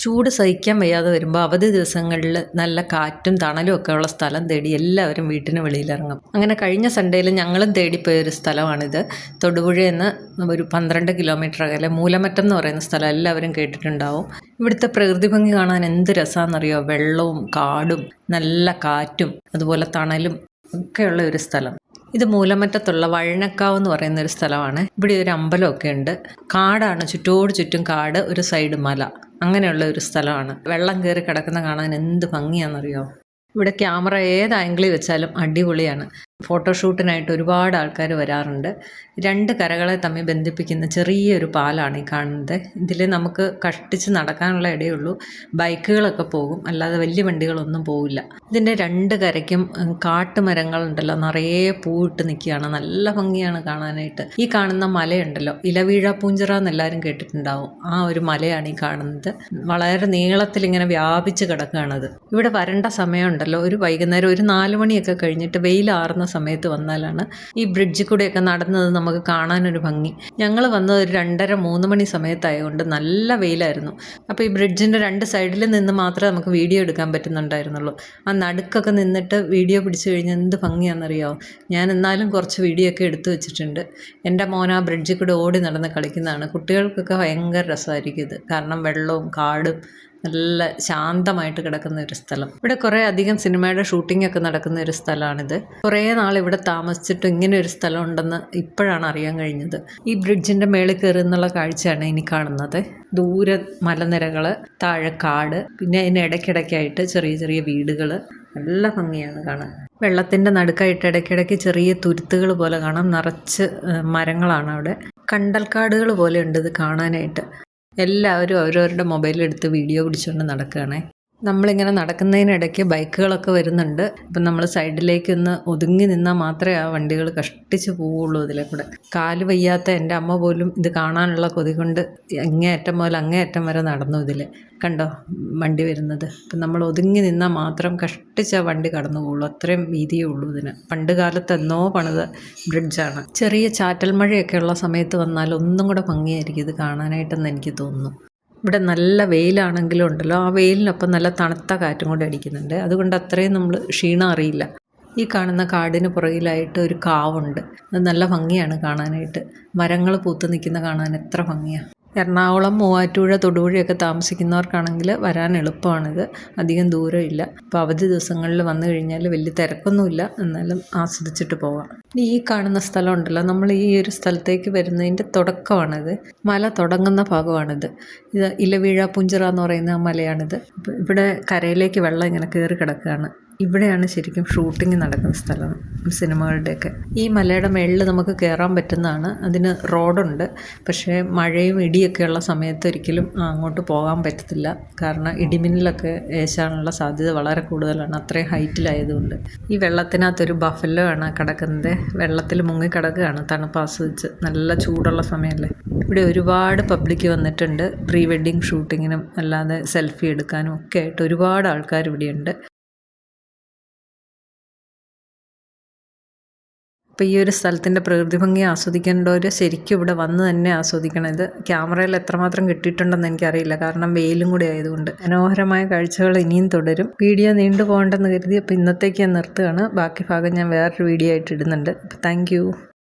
ചൂട് സഹിക്കാൻ വയ്യാതെ വരുമ്പോൾ അവധി ദിവസങ്ങളിൽ നല്ല കാറ്റും തണലും ഒക്കെ ഉള്ള സ്ഥലം തേടി എല്ലാവരും വീട്ടിന് വെളിയിലിറങ്ങും. അങ്ങനെ കഴിഞ്ഞ സൺഡേയിൽ ഞങ്ങളും തേടിപ്പോയ ഒരു സ്ഥലമാണിത്. തൊടുപുഴയിൽ നിന്ന് ഒരു 12 കിലോമീറ്റർ അകലെ മൂലമറ്റം എന്ന് പറയുന്ന സ്ഥലം എല്ലാവരും കേട്ടിട്ടുണ്ടാവും. ഇവിടുത്തെ പ്രകൃതി ഭംഗി കാണാൻ എന്ത് രസമാണെന്നറിയോ. വെള്ളവും കാടും നല്ല കാറ്റും അതുപോലെ തണലും ഒക്കെയുള്ള ഒരു സ്ഥലം. ഇത് മൂലമറ്റത്തുള്ള വഴനക്കാവ് എന്ന് പറയുന്ന ഒരു സ്ഥലമാണ്. ഇവിടെ ഒരു അമ്പലമൊക്കെ ഉണ്ട്. കാടാണ്, ചുറ്റോട് ചുറ്റും കാട്, ഒരു സൈഡ് മല, അങ്ങനെയുള്ള ഒരു സ്ഥലമാണ്. വെള്ളം കയറി കിടക്കുന്ന കാണാൻ എന്ത് ഭംഗിയാണെന്നറിയോ. ഇവിടെ ക്യാമറ ഏത് ആംഗിളിൽ വെച്ചാലും അടിപൊളിയാണ്. ഫോട്ടോഷൂട്ടിനായിട്ട് ഒരുപാട് ആൾക്കാർ വരാറുണ്ട്. 2 കരകളെ തമ്മിൽ ബന്ധിപ്പിക്കുന്ന ചെറിയൊരു പാലാണ് ഈ കാണുന്നത്. ഇതിൽ നമുക്ക് കഷ്ടിച്ച് നടക്കാനുള്ള ഇടയുള്ളൂ. ബൈക്കുകളൊക്കെ പോകും, അല്ലാതെ വലിയ വണ്ടികളൊന്നും പോവില്ല. ഇതിൻ്റെ 2 കരയ്ക്കും കാട്ടുമരങ്ങളുണ്ടല്ലോ, നിറയെ പൂവിട്ട് നിൽക്കുകയാണ്. നല്ല ഭംഗിയാണ് കാണാനായിട്ട്. ഈ കാണുന്ന മലയുണ്ടല്ലോ, ഇലവീഴാപ്പൂഞ്ചിറ എന്നെല്ലാവരും കേട്ടിട്ടുണ്ടാവും. ആ ഒരു മലയാണ് ഈ കാണുന്നത്. വളരെ നീളത്തിൽ ഇങ്ങനെ വ്യാപിച്ച് കിടക്കുകയാണത്. ഇവിടെ വരേണ്ട സമയമുണ്ടല്ലോ, ഒരു വൈകുന്നേരം ഒരു 4 മണിയൊക്കെ കഴിഞ്ഞിട്ട് വെയിലാറുന്ന സമയത്ത് വന്നാലാണ് ഈ ബ്രിഡ്ജിൽ കൂടെയൊക്കെ നടന്നത് നമുക്ക് കാണാനൊരു ഭംഗി. ഞങ്ങൾ വന്നത് ഒരു 2:30-3 മണി സമയത്തായതുകൊണ്ട് നല്ല വെയിലായിരുന്നു. അപ്പോൾ ഈ ബ്രിഡ്ജിൻ്റെ 2 സൈഡിൽ നിന്ന് മാത്രമേ നമുക്ക് വീഡിയോ എടുക്കാൻ പറ്റുന്നുണ്ടായിരുന്നുള്ളൂ. ആ നടുക്കൊക്കെ നിന്നിട്ട് വീഡിയോ പിടിച്ചു കഴിഞ്ഞാൽ എന്ത് ഭംഗിയാണെന്നറിയാമോ. ഞാൻ എന്നാലും കുറച്ച് വീഡിയോ ഒക്കെ എടുത്തു വെച്ചിട്ടുണ്ട്. എൻ്റെ മോൻ ആ ബ്രിഡ്ജിൽ കൂടെ ഓടി നടന്ന് കളിക്കുന്നതാണ്. കുട്ടികൾക്കൊക്കെ ഭയങ്കര രസമായിരിക്കും ഇത്. കാരണം വെള്ളവും കാടും നല്ല ശാന്തമായിട്ട് കിടക്കുന്ന ഒരു സ്ഥലം. ഇവിടെ കുറേ അധികം സിനിമയുടെ ഷൂട്ടിംഗ് ഒക്കെ നടക്കുന്ന ഒരു സ്ഥലമാണിത്. കുറേ നാൾ ഇവിടെ താമസിച്ചിട്ട് ഇങ്ങനെ ഒരു സ്ഥലം ഉണ്ടെന്ന് ഇപ്പോഴാണ് അറിയാൻ കഴിഞ്ഞത്. ഈ ബ്രിഡ്ജിൻ്റെ മേളിൽ കയറി എന്നുള്ള കാഴ്ചയാണ് ഇനി കാണുന്നത്. ദൂരെ മലനിരകൾ, താഴെ കാട്, പിന്നെ അതിന് ഇടയ്ക്കിടയ്ക്കായിട്ട് ചെറിയ ചെറിയ വീടുകൾ. നല്ല ഭംഗിയാണ് കാണാൻ. വെള്ളത്തിൻ്റെ നടുക്കായിട്ട് ഇടയ്ക്കിടയ്ക്ക് ചെറിയ തുരുത്തുകൾ പോലെ കാണാം. നിറച്ച് മരങ്ങളാണ് അവിടെ. കണ്ടൽക്കാടുകൾ പോലെ ഉണ്ട് ഇത് കാണാനായിട്ട്. എല്ലാവരും അവരവരുടെ മൊബൈലെടുത്ത് വീഡിയോ പിടിച്ചുകൊണ്ട് നടക്കുകയാണേ. നമ്മളിങ്ങനെ നടക്കുന്നതിനിടയ്ക്ക് ബൈക്കുകളൊക്കെ വരുന്നുണ്ട്. അപ്പം നമ്മൾ സൈഡിലേക്കൊന്ന് ഒതുങ്ങി നിന്നാൽ മാത്രമേ ആ വണ്ടികൾ കഷ്ടിച്ച് പോവുള്ളൂ ഇതിലെ കൂടെ. കാല് വയ്യാത്ത എൻ്റെ അമ്മ പോലും ഇത് കാണാനുള്ള കൊതി കൊണ്ട് അങ്ങേയറ്റം മുതൽ അങ്ങേയറ്റം വരെ നടന്നു. ഇതിൽ കണ്ടോ വണ്ടി വരുന്നത്. അപ്പം നമ്മൾ ഒതുങ്ങി നിന്നാൽ മാത്രം കഷ്ടിച്ച് ആ വണ്ടി കടന്നു പോകുള്ളൂ. അത്രയും വീതിയേ ഉള്ളൂ ഇതിന്. പണ്ട് കാലത്ത് എന്നോ പണിത ബ്രിഡ്ജാണ്. ചെറിയ ചാറ്റൽ മഴയൊക്കെ ഉള്ള സമയത്ത് വന്നാൽ ഒന്നും കൂടെ ഭംഗിയായിരിക്കും ഇത് കാണാനായിട്ടെന്ന് എനിക്ക് തോന്നുന്നു. ഇവിടെ നല്ല വെയിലാണെങ്കിലും ഉണ്ടല്ലോ, ആ വെയിലിനൊപ്പം നല്ല തണുത്ത കാറ്റും കൂടെ അടിക്കുന്നുണ്ട്. അതുകൊണ്ട് അത്രയും നമ്മൾ ക്ഷീണം അറിയില്ല. ഈ കാണുന്ന കാടിന് പുറകിലായിട്ട് ഒരു കാവുണ്ട്. അത് നല്ല ഭംഗിയാണ് കാണാനായിട്ട്. മരങ്ങൾ പൂത്ത് നിൽക്കുന്ന കാണാൻ എത്ര ഭംഗിയാണ്. എറണാകുളം, മൂവാറ്റുപുഴ, തൊടുപുഴയൊക്കെ താമസിക്കുന്നവർക്കാണെങ്കിൽ വരാൻ എളുപ്പമാണിത്. അധികം ദൂരമില്ല. അപ്പോൾ അവധി ദിവസങ്ങളിൽ വന്നു കഴിഞ്ഞാൽ വലിയ തിരക്കൊന്നുമില്ല, എന്നാലും ആസ്വദിച്ചിട്ട് പോകാം. ഈ കാണുന്ന സ്ഥലം ഉണ്ടല്ലോ, നമ്മൾ ഈ ഒരു സ്ഥലത്തേക്ക് വരുന്നതിൻ്റെ തുടക്കമാണിത്. മല തുടങ്ങുന്ന ഭാഗമാണിത്. ഇത് ഇലവീഴാപ്പൂഞ്ചിറ എന്ന് പറയുന്ന ആ മലയാണിത്. അപ്പോൾ ഇവിടെ കരയിലേക്ക് വെള്ളം ഇങ്ങനെ കയറി കിടക്കുകയാണ്. ഇവിടെയാണ് ശരിക്കും ഷൂട്ടിംഗ് നടക്കുന്ന സ്ഥലം സിനിമകളുടെയൊക്കെ. ഈ മലയുടെ മേളിൽ നമുക്ക് കയറാൻ പറ്റുന്നതാണ്. അതിന് റോഡുണ്ട്. പക്ഷേ മഴയും ഇടിയൊക്കെയുള്ള സമയത്ത് ഒരിക്കലും അങ്ങോട്ട് പോകാൻ പറ്റത്തില്ല. കാരണം ഇടിമിന്നലൊക്കെ ഏശാനുള്ള സാധ്യത വളരെ കൂടുതലാണ്, അത്രയും ഹൈറ്റിലായതുകൊണ്ട്. ഈ വെള്ളത്തിനകത്തൊരു ബഫല്ലോ ആണ് കിടക്കുന്നത്. വെള്ളത്തിൽ മുങ്ങിക്കിടക്കുകയാണ് തണുപ്പ് ആസ്വദിച്ച്. നല്ല ചൂടുള്ള സമയമല്ലേ. ഇവിടെ ഒരുപാട് പബ്ലിക് വന്നിട്ടുണ്ട്. പ്രീ വെഡ്ഡിങ് ഷൂട്ടിങ്ങിനും അല്ലാതെ സെൽഫി എടുക്കാനും ഒക്കെ ആയിട്ട് ഒരുപാട് ആൾക്കാർ ഇവിടെയുണ്ട്. അപ്പോൾ ഈ ഒരു സ്ഥലത്തിൻ്റെ പ്രകൃതി ഭംഗി ആസ്വദിക്കേണ്ടവർ ശരിക്കും ഇവിടെ വന്ന് തന്നെ ആസ്വദിക്കണം. ഇത് ക്യാമറയിൽ എത്രമാത്രം കിട്ടിയിട്ടുണ്ടെന്ന് എനിക്കറിയില്ല, കാരണം വെയിലും കൂടി ആയതുകൊണ്ട്. മനോഹരമായ കാഴ്ചകൾ ഇനിയും തുടരും. വീഡിയോ നീണ്ടു പോകണ്ടെന്ന് കരുതി അപ്പോൾ ഇന്നത്തേക്ക് ഞാൻ നിർത്തുകയാണ്. ബാക്കി ഭാഗം ഞാൻ വേറൊരു വീഡിയോ ആയിട്ട് ഇടുന്നുണ്ട്. അപ്പോൾ താങ്ക്